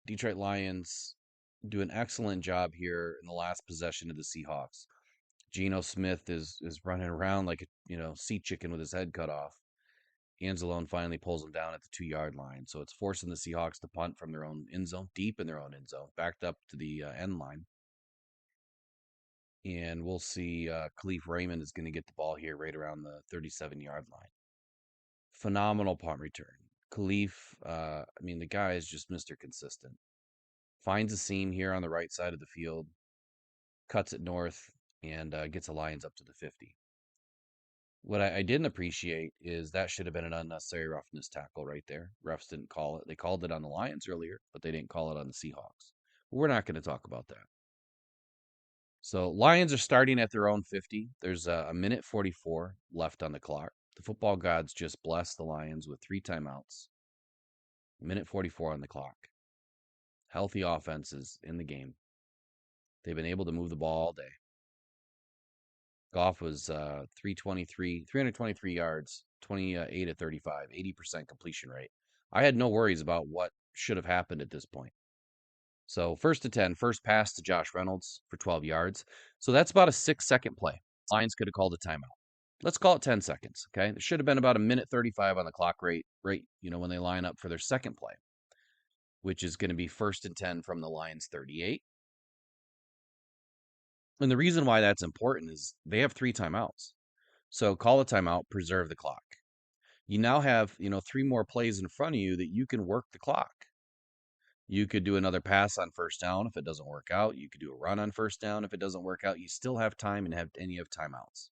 Detroit Lions do an excellent job here in the last possession of the Seahawks. Geno Smith is running around like a sea chicken with his head cut off. Anzalone finally pulls him down at the 2 yard line, so it's forcing the Seahawks to punt from their own end zone, deep in their own end zone, backed up to the end line. And we'll see Khalif Raymond is going to get the ball here right around the 37-yard line. Phenomenal punt return. Khalif, the guy is just Mr. Consistent. Finds a seam here on the right side of the field, cuts it north, and gets the Lions up to the 50. What I didn't appreciate is that should have been an unnecessary roughness tackle right there. Refs didn't call it. They called it on the Lions earlier, but they didn't call it on the Seahawks. We're not going to talk about that. So Lions are starting at their own 50. There's a minute 44 left on the clock. The football gods just blessed the Lions with 3 timeouts. Minute 44 on the clock. Healthy offenses in the game. They've been able to move the ball all day. Goff was 323 yards, 28 of 35, 80% completion rate. I had no worries about what should have happened at this point. So 1st and 10, first pass to Josh Reynolds for 12 yards. So that's about a 6-second play. Lions could have called a timeout. Let's call it 10 seconds, okay? There should have been about a minute 35 on the clock right, when they line up for their second play, which is going to be 1st and 10 from the Lions 38. And the reason why that's important is they have 3 timeouts. So call a timeout, preserve the clock. You now have, 3 more plays in front of you that you can work the clock. You could do another pass on 1st down if it doesn't work out. You could do a run on 1st down if it doesn't work out. You still have time and have timeouts.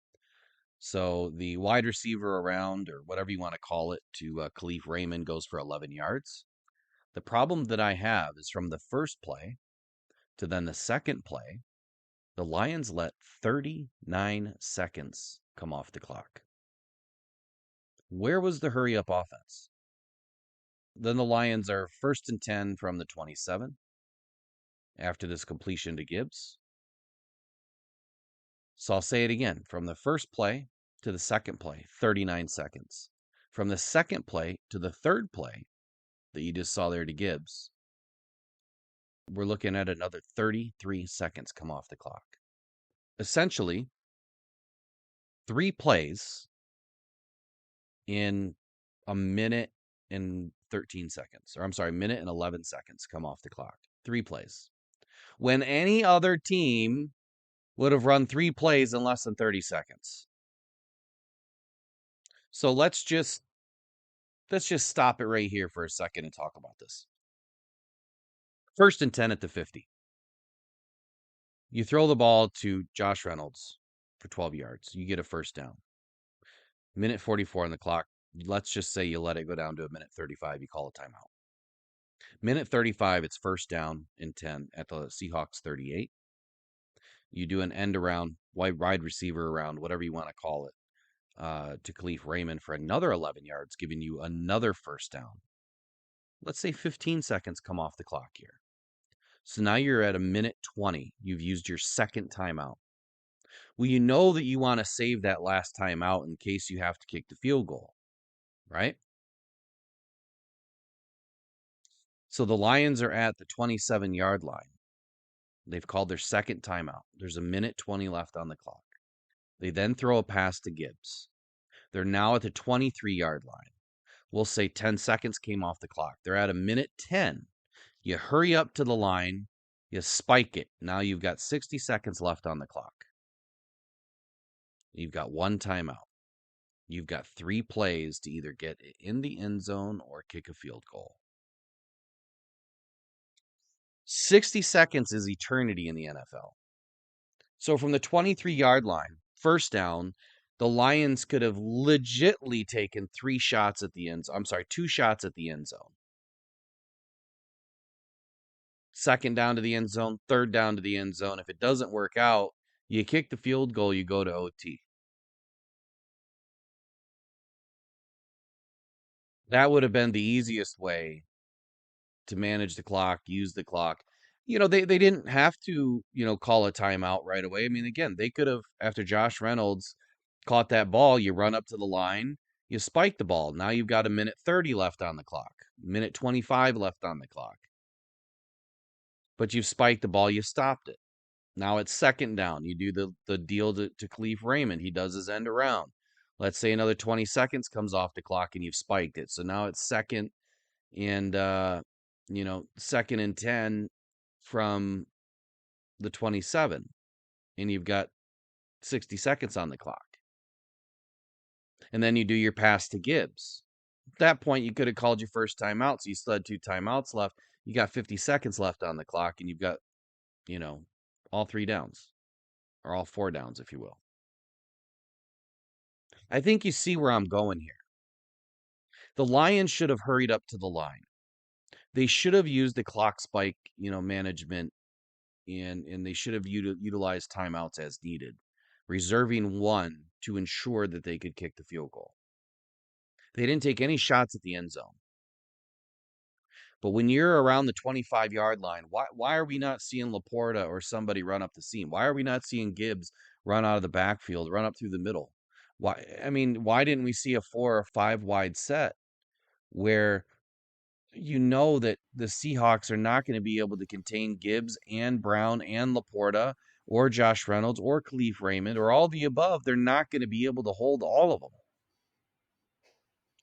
So the wide receiver around, or whatever you want to call it, to Khalif Raymond goes for 11 yards. The problem that I have is from the first play to then the second play, the Lions let 39 seconds come off the clock. Where was the hurry-up offense? Then the Lions are 1st and 10 from the 27 after this completion to Gibbs. So I'll say it again. From the first play to the second play, 39 seconds. From the second play to the third play that you just saw there to Gibbs, we're looking at another 33 seconds come off the clock. Essentially, 3 plays in a minute and 13 seconds. Or I'm sorry, minute and 11 seconds come off the clock. 3 plays. When any other team would have run 3 plays in less than 30 seconds. So let's just stop it right here for a second and talk about this. 1st and 10 at the 50. You throw the ball to Josh Reynolds for 12 yards. You get a 1st down. Minute 44 on the clock. Let's just say you let it go down to a minute 35. You call a timeout. Minute 35, it's 1st down and 10 at the Seahawks 38. You do an end around, wide receiver around, whatever you want to call it, to Khalif Raymond for another 11 yards, giving you another 1st down. Let's say 15 seconds come off the clock here. So now you're at a minute 20. You've used your second timeout. Well, you know that you want to save that last timeout in case you have to kick the field goal, right? So the Lions are at the 27-yard line. They've called their second timeout. There's a minute 20 left on the clock. They then throw a pass to Gibbs. They're now at the 23-yard line. We'll say 10 seconds came off the clock. They're at a minute 10. You hurry up to the line. You spike it. Now you've got 60 seconds left on the clock. You've got 1 timeout. You've got 3 plays to either get in the end zone or kick a field goal. 60 seconds is eternity in the NFL. So from the 23-yard line, 1st down, the Lions could have legitly taken 2 shots at the end zone. 2nd down to the end zone, 3rd down to the end zone. If it doesn't work out, you kick the field goal, you go to OT. That would have been the easiest way to manage the clock, use the clock. They didn't have to, call a timeout right away. I mean, again, they could have, after Josh Reynolds caught that ball, you run up to the line, you spike the ball. Now you've got a minute 30 left on the clock, minute 25 left on the clock. but you've spiked the ball, you stopped it. Now it's second down. You do the deal to Khalif Raymond. He does his end around. Let's say another 20 seconds comes off the clock and you've spiked it. So now it's and second and 10 from the 27, and you've got 60 seconds on the clock. And then you do your pass to Gibbs. At that point, you could have called your first timeout, so you still had 2 timeouts left. You got 50 seconds left on the clock, and you've got, all 3 downs, or all 4 downs, if you will. I think you see where I'm going here. The Lions should have hurried up to the line. They should have used the clock spike, management, and they should have utilized timeouts as needed, reserving 1 to ensure that they could kick the field goal. They didn't take any shots at the end zone. But when you're around the 25-yard line, why are we not seeing Laporta or somebody run up the seam? Why are we not seeing Gibbs run out of the backfield, run up through the middle? Why didn't we see a 4 or 5 wide set where that the Seahawks are not going to be able to contain Gibbs and Brown and Laporta or Josh Reynolds or Khalif Raymond or all the above? They're not going to be able to hold all of them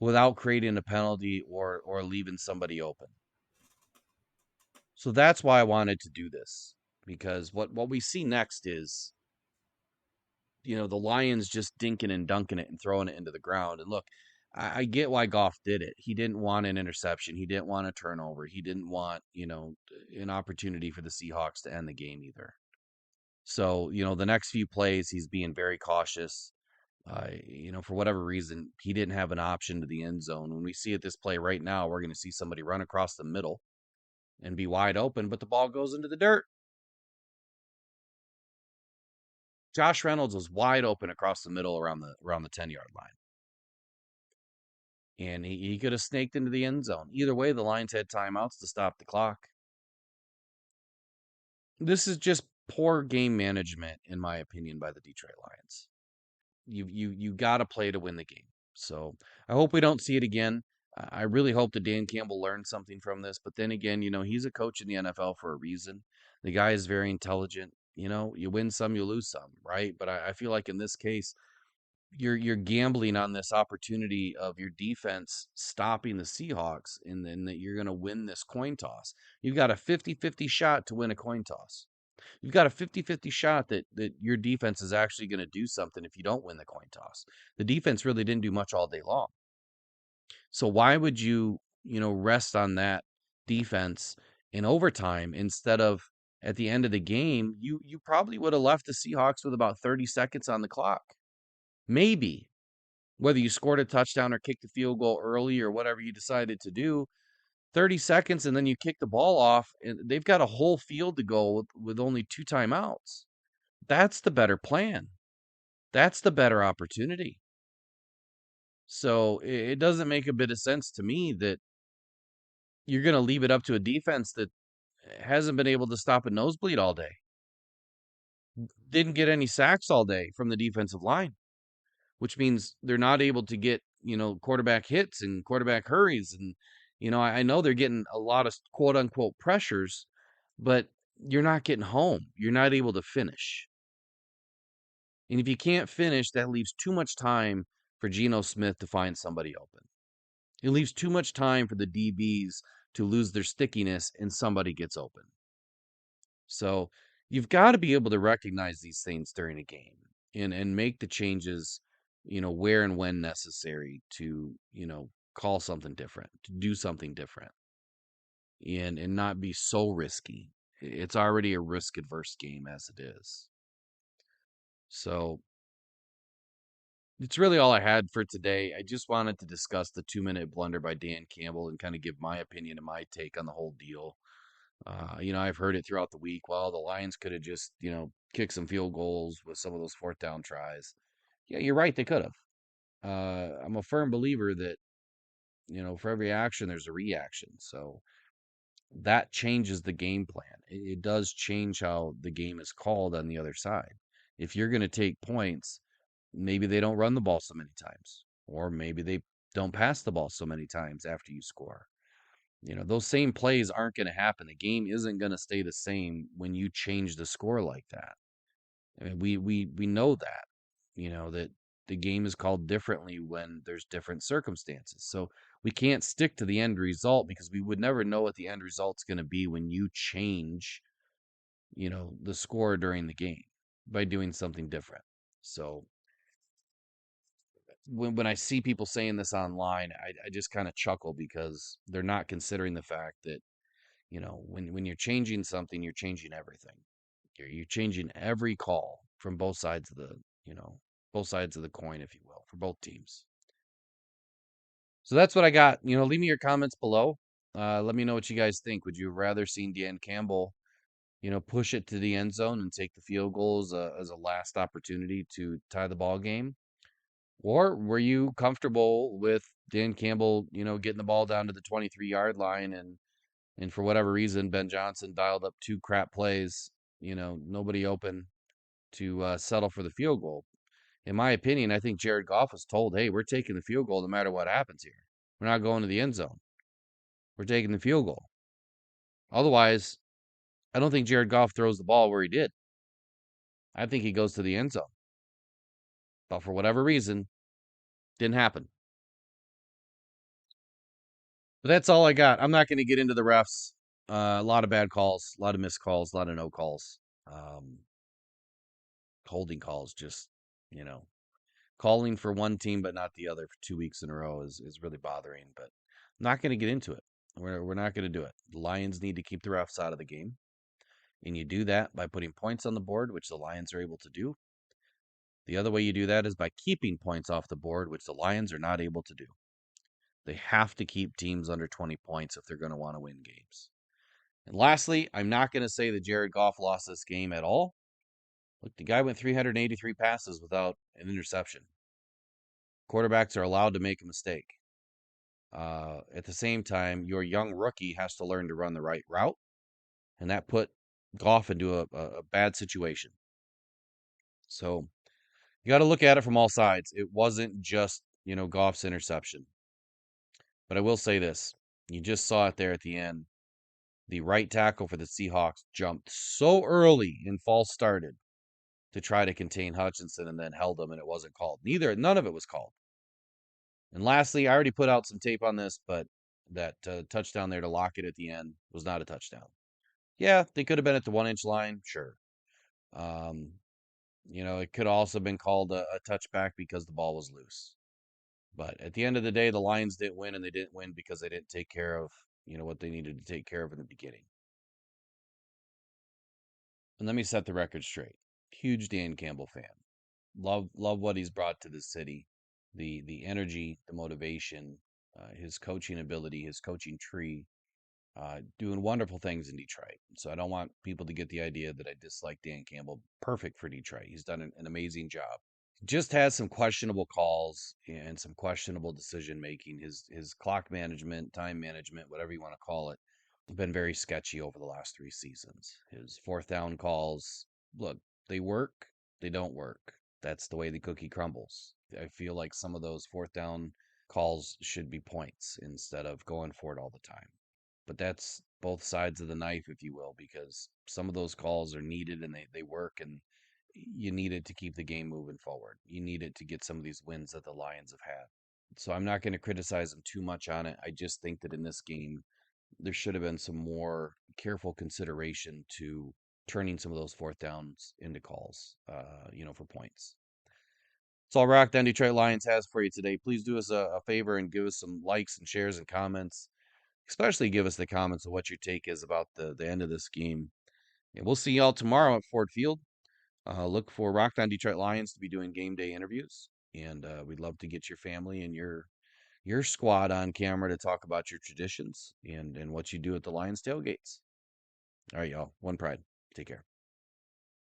without creating a penalty or leaving somebody open. So that's why I wanted to do this, because what we see next is, the Lions just dinking and dunking it and throwing it into the ground. And look, I get why Goff did it. He didn't want an interception. He didn't want a turnover. He didn't want, an opportunity for the Seahawks to end the game either. So, the next few plays, he's being very cautious. For whatever reason, he didn't have an option to the end zone. When we see it this play right now, we're going to see somebody run across the middle and be wide open, but the ball goes into the dirt. Josh Reynolds was wide open across the middle around the 10-yard line. And he could have snaked into the end zone. Either way, the Lions had timeouts to stop the clock. This is just poor game management, in my opinion, by the Detroit Lions. You got to play to win the game. So I hope we don't see it again. I really hope that Dan Campbell learned something from this. But then again, he's a coach in the NFL for a reason. The guy is very intelligent. You win some, you lose some, right? But I feel like in this case, you're gambling on this opportunity of your defense stopping the Seahawks, and then that you're going to win this coin toss. You've got a 50-50 shot to win a coin toss. You've got a 50-50 shot that your defense is actually going to do something if you don't win the coin toss. The defense really didn't do much all day long. So why would you, rest on that defense in overtime instead of at the end of the game? You probably would have left the Seahawks with about 30 seconds on the clock. Maybe. Whether you scored a touchdown or kicked the field goal early or whatever you decided to do, 30 seconds and then you kick the ball off, and they've got a whole field to go with only 2 timeouts. That's the better plan. That's the better opportunity. So it doesn't make a bit of sense to me that you're going to leave it up to a defense that hasn't been able to stop a nosebleed all day. Didn't get any sacks all day from the defensive line, which means they're not able to get, quarterback hits and quarterback hurries. And, I know they're getting a lot of quote unquote pressures, but you're not getting home. You're not able to finish. And if you can't finish, that leaves too much time for Geno Smith to find somebody open. It leaves too much time for the DBs to lose their stickiness and somebody gets open. So you've got to be able to recognize these things during a game and make the changes, where and when necessary to, call something different, to do something different, and not be so risky. It's already a risk-adverse game as it is. So it's really all I had for today. I just wanted to discuss the 2-minute blunder by Dan Campbell and kind of give my opinion and my take on the whole deal. I've heard it throughout the week. Well, the Lions could have just, kicked some field goals with some of those 4th down tries. Yeah, you're right. They could have. I'm a firm believer that, for every action, there's a reaction. So that changes the game plan. It does change how the game is called on the other side. If you're going to take points, maybe they don't run the ball so many times, or maybe they don't pass the ball so many times after you score. Those same plays aren't going to happen. The game isn't going to stay the same when you change the score like that. I mean, we know that, that the game is called differently when there's different circumstances. So we can't stick to the end result because we would never know what the end result's going to be when you change, the score during the game by doing something different. So when I see people saying this online, I just kind of chuckle because they're not considering the fact that, when you're changing something, you're changing everything. You're changing every call from you know, both sides of the coin, if you will, for both teams. So that's what I got. Leave me your comments below. Let me know what you guys think. Would you have rather seen Dan Campbell, push it to the end zone and take the field goal as a last opportunity to tie the ball game? Or were you comfortable with Dan Campbell, getting the ball down to the 23-yard line and for whatever reason, Ben Johnson dialed up 2 crap plays, nobody open to settle for the field goal? In my opinion, I think Jared Goff was told, hey, we're taking the field goal no matter what happens here. We're not going to the end zone. We're taking the field goal. Otherwise, I don't think Jared Goff throws the ball where he did. I think he goes to the end zone. But for whatever reason, didn't happen. But that's all I got. I'm not going to get into the refs. A lot of bad calls, a lot of missed calls, a lot of no calls. Holding calls, just, you know, calling for one team but not the other for 2 weeks in a row is really bothering. But I'm not going to get into it. We're not going to do it. The Lions need to keep the refs out of the game. And you do that by putting points on the board, which the Lions are able to do. The other way you do that is by keeping points off the board, which the Lions are not able to do. They have to keep teams under 20 points if they're going to want to win games. And lastly, I'm not going to say that Jared Goff lost this game at all. Look, the guy went 383 passes without an interception. Quarterbacks are allowed to make a mistake. At the same time, your young rookie has to learn to run the right route, and that put Goff into a bad situation. So you got to look at it from all sides. It wasn't just, Goff's interception. But I will say this. You just saw it there at the end. The right tackle for the Seahawks jumped so early and false started to try to contain Hutchinson and then held him, and it wasn't called. None of it was called. And lastly, I already put out some tape on this, but that touchdown there to Lockett at the end was not a touchdown. Yeah, they could have been at the 1-inch line, sure. It could also have been called a touchback because the ball was loose. But at the end of the day, the Lions didn't win, and they didn't win because they didn't take care of, what they needed to take care of in the beginning. And let me set the record straight. Huge Dan Campbell fan. Love what he's brought to the city. The energy, the motivation, his coaching ability, his coaching tree, doing wonderful things in Detroit. So I don't want people to get the idea that I dislike Dan Campbell. Perfect for Detroit. He's done an amazing job. Just has some questionable calls and some questionable decision making. His clock management, time management, whatever you want to call it, have been very sketchy over the last 3 seasons. His fourth down calls, look, they work, they don't work. That's the way the cookie crumbles. I feel like some of those fourth down calls should be points instead of going for it all the time. But that's both sides of the knife, if you will, because some of those calls are needed and they work, and you need it to keep the game moving forward. You need it to get some of these wins that the Lions have had. So I'm not going to criticize them too much on it. I just think that in this game, there should have been some more careful consideration to turning some of those fourth downs into calls, for points. That's all Rock Down Detroit Lions has for you today. Please do us a favor and give us some likes and shares and comments. Especially give us the comments of what your take is about the end of this game. And we'll see y'all tomorrow at Ford Field. Look for Rock Down Detroit Lions to be doing game day interviews. And we'd love to get your family and your squad on camera to talk about your traditions and what you do at the Lions tailgates. All right, y'all. One pride. Take care.